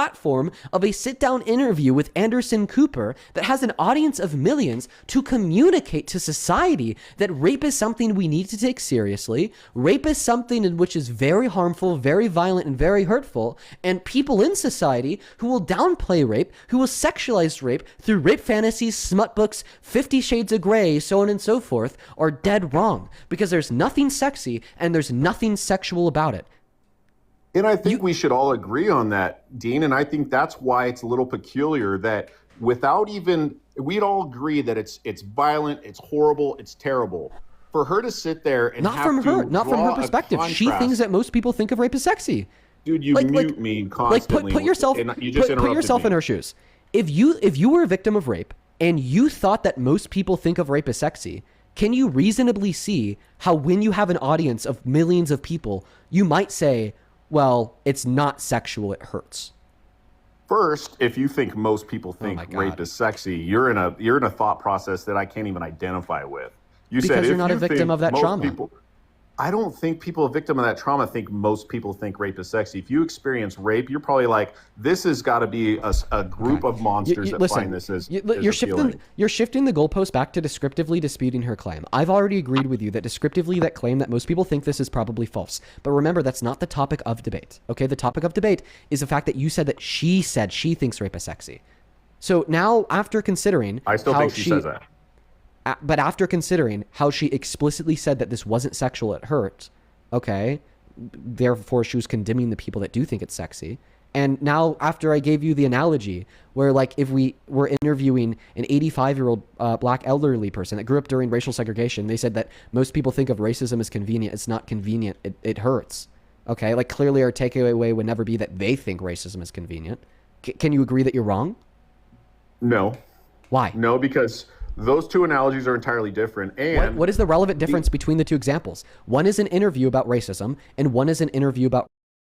platform of a sit-down interview with Anderson Cooper that has an audience of millions to communicate to society that rape is something we need to take seriously. Rape is something in which is very harmful, very violent, and very hurtful. And people in society who will downplay rape, who will sexualize rape through rape fantasies, smut books, 50 Shades of Grey, so on and so forth, are dead wrong. Because there's nothing sexy and there's nothing sexual about it. And I think we should all agree on that, Dean. And I think that's why it's a little peculiar that without even, we'd all agree that it's violent, it's horrible, it's terrible. For her to sit there and not from her perspective. She thinks that most people think of rape as sexy. Dude, you mute me constantly. Put yourself in her shoes. If you were a victim of rape and you thought that most people think of rape as sexy, can you reasonably see how when you have an audience of millions of people, you might say, well, it's not sexual, it hurts? First, if you think most people think rape is sexy, you're in a thought process that I can't even identify with. Because you're not a victim of that trauma. I don't think people a victim of that trauma think most people think rape is sexy. If you experience rape, you're probably like, this has got to be a group of monsters that find this as you're shifting the goalpost back to descriptively disputing her claim. I've already agreed with you that descriptively that claim that most people think this is probably false. But remember, that's not the topic of debate. Okay, the topic of debate is the fact that you said that she thinks rape is sexy. So now, after considering, I still think she says that. But after considering how she explicitly said that this wasn't sexual, it hurt, okay, therefore she was condemning the people that do think it's sexy. And now after I gave you the analogy where, like, if we were interviewing an 85-year-old black elderly person that grew up during racial segregation, they said that most people think of racism as convenient. It's not convenient. It hurts. Okay, like, clearly our takeaway would never be that they think racism is convenient. Can you agree that you're wrong? No. Why? No, because those two analogies are entirely different. And what is the relevant difference between the two examples? One is an interview about racism, and one is an interview about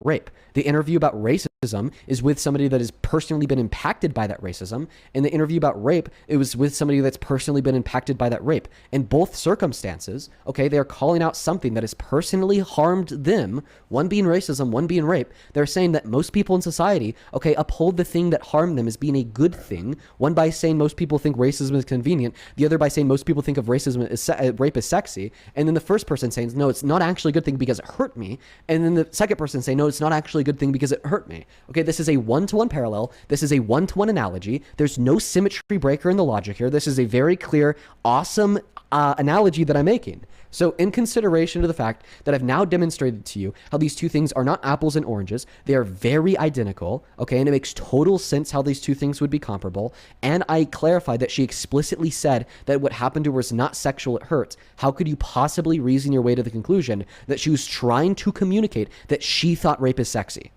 rape. The interview about racism is with somebody that has personally been impacted by that racism, and the interview about rape, it was with somebody that's personally been impacted by that rape. In both circumstances, okay, they are calling out something that has personally harmed them, one being racism, one being rape. They're saying that most people in society, okay, uphold the thing that harmed them as being a good thing, one by saying most people think racism is convenient, the other by saying most people think of racism as rape is sexy, and then the first person saying, no, it's not actually a good thing because it hurt me, and then the second person saying, no, it's not actually a good thing because it hurt me. Okay, this is a one-to-one parallel. This is a one-to-one analogy. There's no symmetry breaker in the logic here. This is a very clear, awesome analogy that I'm making. So in consideration of the fact that I've now demonstrated to you how these two things are not apples and oranges, they are very identical, okay, and it makes total sense how these two things would be comparable, and I clarified that she explicitly said that what happened to her was not sexual, it hurts. How could you possibly reason your way to the conclusion that she was trying to communicate that she thought rape is sexy?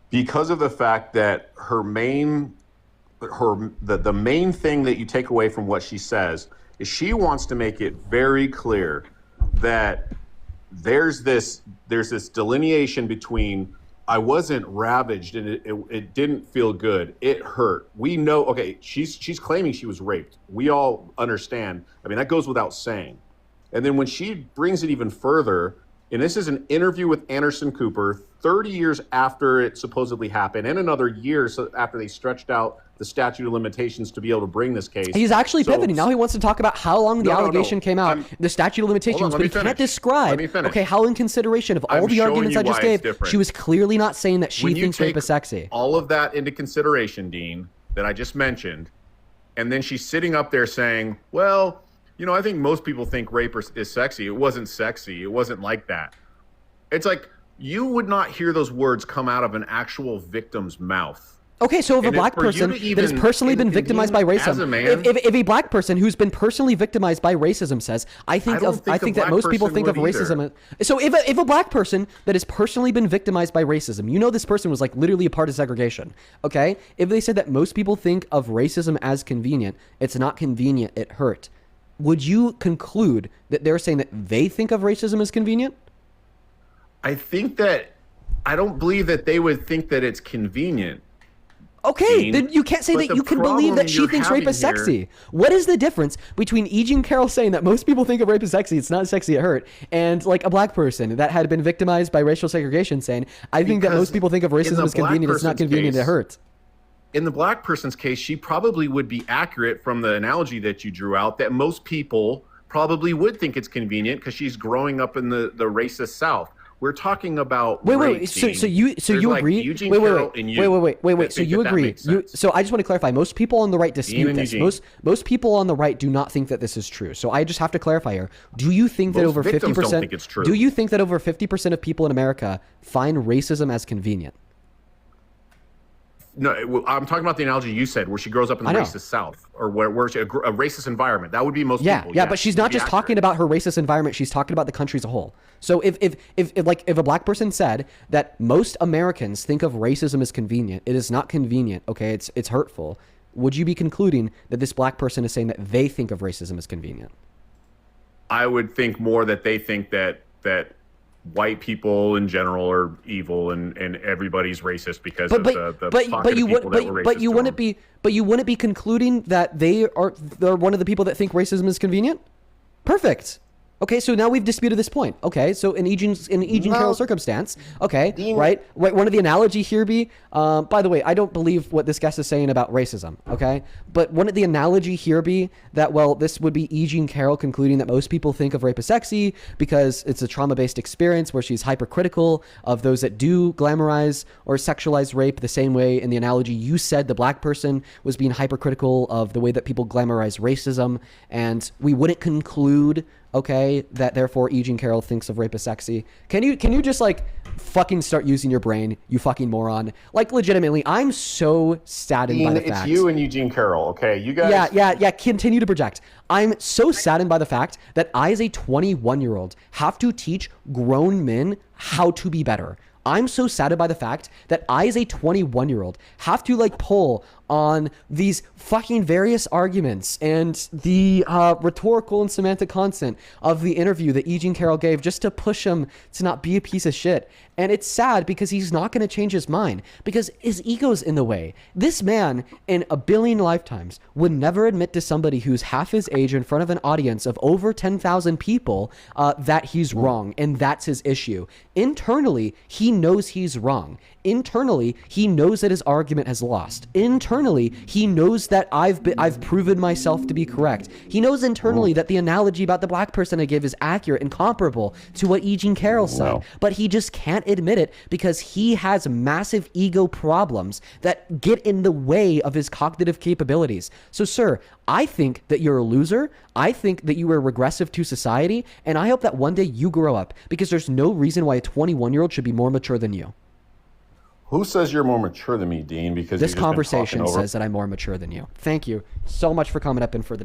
Because of the fact that the main thing that you take away from what she says is she wants to make it very clear that there's this delineation between I wasn't ravaged and it didn't feel good. It hurt. We know, okay, she's claiming she was raped. We all understand. I mean, that goes without saying. And then when she brings it even further, and this is an interview with Anderson Cooper 30 years after it supposedly happened, and another year after they stretched out the statute of limitations to be able to bring this case. He's actually pivoting. Now he wants to talk about how long the allegation came out, the statute of limitations, but he can't describe, okay, how in consideration of all the arguments I just gave, she was clearly not saying that she thinks rape is sexy. All of that into consideration, Dean, that I just mentioned, and then she's sitting up there saying, well, you know, I think most people think rape is sexy. It wasn't sexy. It wasn't like that. It's like you would not hear those words come out of an actual victim's mouth. Okay, so if a black person that has personally been victimized by racism, if a black person who's been personally victimized by racism says, I think that most people think of racism. So if a black person that has personally been victimized by racism, you know this person was like literally a part of segregation, okay? If they said that most people think of racism as convenient, it's not convenient, it hurt. Would you conclude that they're saying that they think of racism as convenient? I don't believe that they would think that it's convenient. Okay, Dean. then you can't say But that the you can believe problem that she you're thinks rape having is sexy. What is the difference between E. Jean Carroll saying that most people think of rape as sexy, it's not sexy, it hurt, and like a black person that had been victimized by racial segregation saying, I think that Because most people think of in racism the as convenient, black it's not person's convenient, case- it hurts. In the black person's case, she probably would be accurate from the analogy that you drew out that most people probably would think it's convenient because she's growing up in the racist South. We're talking about Wait. So you agree? Eugene Wait. Carroll and you Wait. that So think you that agree? makes sense. So I just want to clarify. Most people on the right dispute and this. Eugene. Most people on the right do not think that this is true. So I just have to clarify here. Do you think that Most over victims 50%? don't think it's true. Do you think that over 50% of people in America find racism as convenient? No, I'm talking about the analogy you said, where she grows up in the racist South, or where she, a racist environment. That would be most people. Yeah, but she's not just talking about her racist environment. She's talking about the country as a whole. So if a black person said that most Americans think of racism as convenient, it is not convenient. Okay, it's hurtful. Would you be concluding that this black person is saying that they think of racism as convenient? I would think more that they think that white people in general are evil and everybody's racist because of the pocket of people that were racist. But you wouldn't be concluding that they're one of the people that think racism is convenient? Perfect. Okay, so now we've disputed this point. Okay, so in E. Jean Carroll's circumstance, okay, right? One of the analogy here be, by the way, I don't believe what this guest is saying about racism, okay? But one of the analogy here be that, well, this would be E. Jean Carroll concluding that most people think of rape as sexy because it's a trauma-based experience where she's hypercritical of those that do glamorize or sexualize rape the same way in the analogy you said the black person was being hypercritical of the way that people glamorize racism, and we wouldn't conclude, okay, that therefore E. Jean Carroll thinks of rape as sexy. Can you just like fucking start using your brain, you fucking moron? Like legitimately, I'm so saddened by the fact. It's you and Eugene Carroll, okay? You guys. Yeah. Continue to project. I'm so saddened by the fact that I, as a 21-year-old, have to teach grown men how to be better. I'm so saddened by the fact that I, as a 21-year-old, have to like pull on these fucking various arguments and the rhetorical and semantic content of the interview that E. Jean Carroll gave just to push him to not be a piece of shit. And it's sad because he's not going to change his mind because his ego's in the way. This man, in a billion lifetimes, would never admit to somebody who's half his age in front of an audience of over 10,000 people that he's wrong, and that's his issue. Internally, he knows he's wrong. Internally, he knows that his argument has lost. Internally, he knows that I've proven myself to be correct. He knows internally that the analogy about the black person I give is accurate and comparable to what E. Jean Carroll said, but he just can't admit it because he has massive ego problems that get in the way of his cognitive capabilities. So, sir, I think that you're a loser. I think that you are regressive to society, and I hope that one day you grow up because there's no reason why a 21-year-old should be more mature than you. Who says you're more mature than me, Dean? Because this conversation says that I'm more mature than you. Thank you so much for coming up and for the